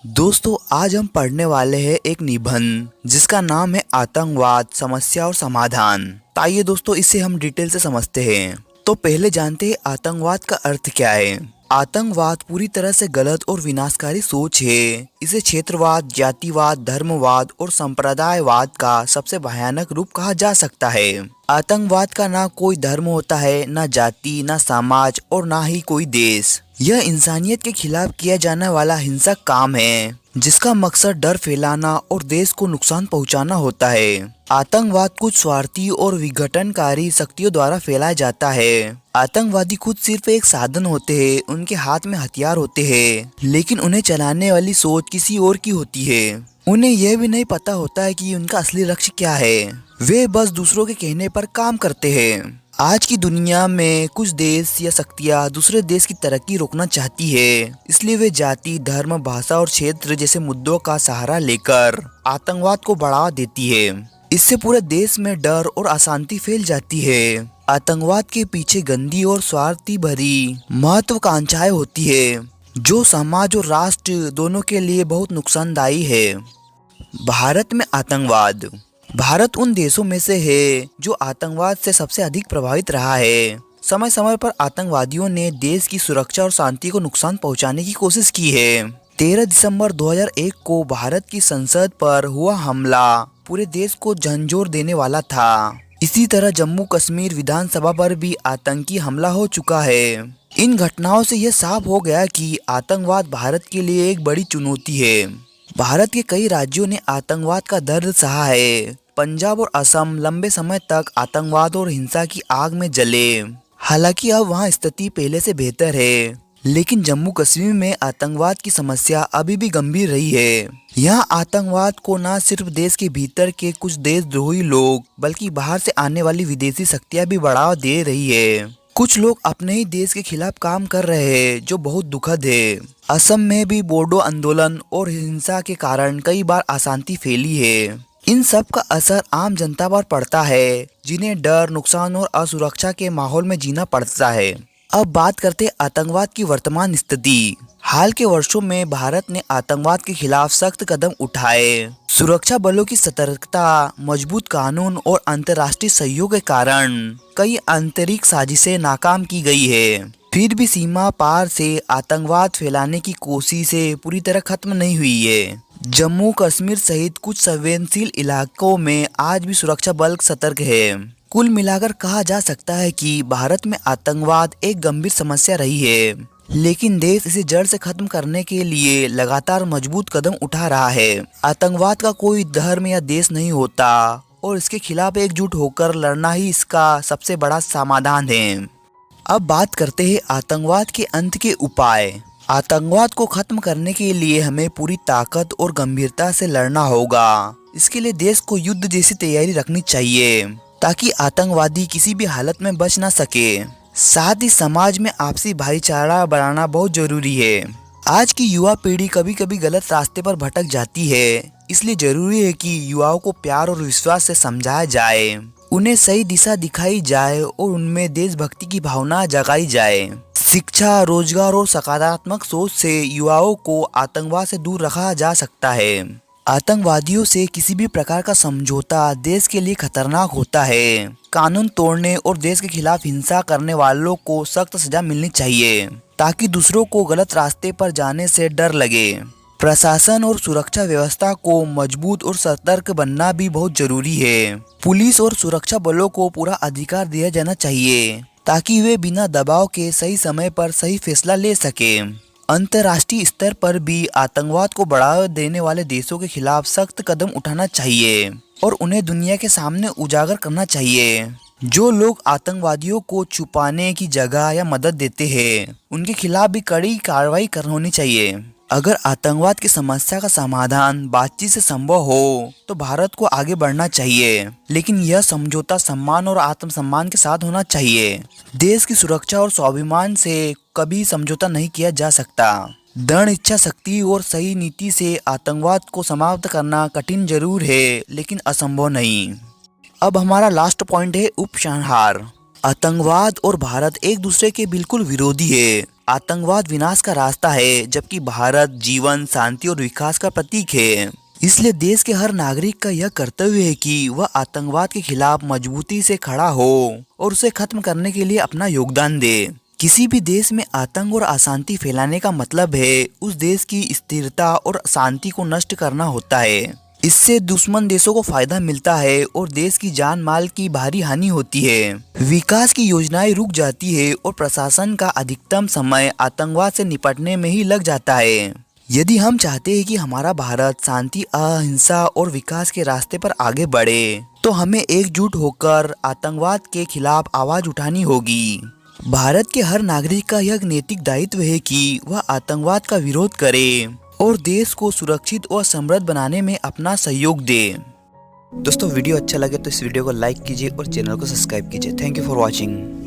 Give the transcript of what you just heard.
दोस्तों आज हम पढ़ने वाले हैं एक निबंध जिसका नाम है आतंकवाद समस्या और समाधान। तो आइए दोस्तों इसे हम डिटेल से समझते हैं। तो पहले जानते हैं आतंकवाद का अर्थ क्या है। आतंकवाद पूरी तरह से गलत और विनाशकारी सोच है। इसे क्षेत्रवाद, जातिवाद, धर्मवाद और संप्रदायवाद का सबसे भयानक रूप कहा जा सकता है। आतंकवाद का ना कोई धर्म होता है, ना जाति, ना समाज और ना ही कोई देश। यह इंसानियत के खिलाफ किया जाने वाला हिंसक काम है जिसका मकसद डर फैलाना और देश को नुकसान पहुंचाना होता है। आतंकवाद कुछ स्वार्थी और विघटनकारी शक्तियों द्वारा फैलाया जाता है। आतंकवादी खुद सिर्फ एक साधन होते हैं, उनके हाथ में हथियार होते हैं, लेकिन उन्हें चलाने वाली सोच किसी और की होती है। उन्हें यह भी नहीं पता होता है कि उनका असली लक्ष्य क्या है। वे बस दूसरों के कहने पर काम करते हैं। आज की दुनिया में कुछ देश या शक्तियां दूसरे देश की तरक्की रोकना चाहती है, इसलिए वे जाति, धर्म, भाषा और क्षेत्र जैसे मुद्दों का सहारा लेकर आतंकवाद को बढ़ावा देती है। इससे पूरे देश में डर और अशांति फैल जाती है। आतंकवाद के पीछे गंदी और स्वार्थी भरी महत्वाकांक्षाएं होती है जो समाज और राष्ट्र दोनों के लिए बहुत नुकसानदायी है। भारत में आतंकवाद। भारत उन देशों में से है जो आतंकवाद से सबसे अधिक प्रभावित रहा है। समय समय पर आतंकवादियों ने देश की सुरक्षा और शांति को नुकसान पहुंचाने की कोशिश की है। 13 दिसंबर 2001 को भारत की संसद पर हुआ हमला पूरे देश को झंझोर देने वाला था। इसी तरह जम्मू कश्मीर विधानसभा पर भी आतंकी हमला हो चुका है। इन घटनाओं से यह साफ हो गया कि आतंकवाद भारत के लिए एक बड़ी चुनौती है। भारत के कई राज्यों ने आतंकवाद का दर्द सहा है। पंजाब और असम लंबे समय तक आतंकवाद और हिंसा की आग में जले। हालांकि अब वहां स्थिति पहले से बेहतर है, लेकिन जम्मू कश्मीर में आतंकवाद की समस्या अभी भी गंभीर रही है। यहाँ आतंकवाद को न सिर्फ देश के भीतर के कुछ देशद्रोही लोग बल्कि बाहर से आने वाली विदेशी शक्तियां भी बढ़ावा दे रही है। कुछ लोग अपने ही देश के खिलाफ काम कर रहे हैं जो बहुत दुखद है। असम में भी बोडो आंदोलन और हिंसा के कारण कई बार अशांति फैली है। इन सब का असर आम जनता पर पड़ता है जिन्हें डर, नुकसान और असुरक्षा के माहौल में जीना पड़ता है। अब बात करते हैं आतंकवाद की वर्तमान स्थिति। हाल के वर्षों में भारत ने आतंकवाद के खिलाफ सख्त कदम उठाए। सुरक्षा बलों की सतर्कता, मजबूत कानून और अंतर्राष्ट्रीय सहयोग के कारण कई आंतरिक साजिशें नाकाम की गई है। फिर भी सीमा पार से आतंकवाद फैलाने की कोशिशें पूरी तरह खत्म नहीं हुई है। जम्मू कश्मीर सहित कुछ संवेदनशील इलाकों में आज भी सुरक्षा बल सतर्क है। कुल मिलाकर कहा जा सकता है कि भारत में आतंकवाद एक गंभीर समस्या रही है, लेकिन देश इसे जड़ से खत्म करने के लिए लगातार मजबूत कदम उठा रहा है। आतंकवाद का कोई धर्म या देश नहीं होता और इसके खिलाफ एकजुट होकर लड़ना ही इसका सबसे बड़ा समाधान है। अब बात करते हैं आतंकवाद के अंत के उपाय। आतंकवाद को खत्म करने के लिए हमें पूरी ताकत और गंभीरता से लड़ना होगा। इसके लिए देश को युद्ध जैसी तैयारी रखनी चाहिए ताकि आतंकवादी किसी भी हालत में बच ना सके। साथ ही समाज में आपसी भाईचारा बढ़ाना बहुत जरूरी है। आज की युवा पीढ़ी कभी कभी गलत रास्ते पर भटक जाती है, इसलिए जरूरी है कि युवाओं को प्यार और विश्वास से समझाया जाए, उन्हें सही दिशा दिखाई जाए और उनमें देशभक्ति की भावना जगाई जाए। शिक्षा, रोजगार और सकारात्मक सोच से युवाओं को आतंकवाद से दूर रखा जा सकता है। आतंकवादियों से किसी भी प्रकार का समझौता देश के लिए खतरनाक होता है। कानून तोड़ने और देश के खिलाफ हिंसा करने वालों को सख्त सजा मिलनी चाहिए ताकि दूसरों को गलत रास्ते पर जाने से डर लगे। प्रशासन और सुरक्षा व्यवस्था को मजबूत और सतर्क बनना भी बहुत जरूरी है। पुलिस और सुरक्षा बलों को पूरा अधिकार दिया जाना चाहिए ताकि वे बिना दबाव के सही समय पर सही फैसला ले सके। अंतर्राष्ट्रीय स्तर पर भी आतंकवाद को बढ़ावा देने वाले देशों के खिलाफ सख्त कदम उठाना चाहिए और उन्हें दुनिया के सामने उजागर करना चाहिए। जो लोग आतंकवादियों को छुपाने की जगह या मदद देते हैं उनके खिलाफ भी कड़ी कार्रवाई होनी चाहिए। अगर आतंकवाद की समस्या का समाधान बातचीत से संभव हो तो भारत को आगे बढ़ना चाहिए, लेकिन यह समझौता सम्मान और आत्मसम्मान के साथ होना चाहिए। देश की सुरक्षा और स्वाभिमान से कभी समझौता नहीं किया जा सकता। दृढ़ इच्छा शक्ति और सही नीति से आतंकवाद को समाप्त करना कठिन जरूर है, लेकिन असंभव नहीं। अब हमारा लास्ट पॉइंट है उपसंहार। आतंकवाद और भारत एक दूसरे के बिल्कुल विरोधी है। आतंकवाद विनाश का रास्ता है, जबकि भारत जीवन, शांति और विकास का प्रतीक है। इसलिए देश के हर नागरिक का यह कर्तव्य है कि वह आतंकवाद के खिलाफ मजबूती से खड़ा हो और उसे खत्म करने के लिए अपना योगदान दे। किसी भी देश में आतंक और अशांति फैलाने का मतलब है उस देश की स्थिरता और शांति को नष्ट करना होता है। इससे दुश्मन देशों को फायदा मिलता है और देश की जान माल की भारी हानि होती है। विकास की योजनाएं रुक जाती है और प्रशासन का अधिकतम समय आतंकवाद से निपटने में ही लग जाता है। यदि हम चाहते हैं कि हमारा भारत शांति, अहिंसा और विकास के रास्ते पर आगे बढ़े, तो हमें एकजुट होकर आतंकवाद के खिलाफ आवाज उठानी होगी। भारत के हर नागरिक का यह नैतिक दायित्व है कि वह आतंकवाद का विरोध करे और देश को सुरक्षित और समृद्ध बनाने में अपना सहयोग दे। दोस्तों, वीडियो अच्छा लगे तो इस वीडियो को लाइक कीजिए और चैनल को सब्सक्राइब कीजिए। Thank you for watching.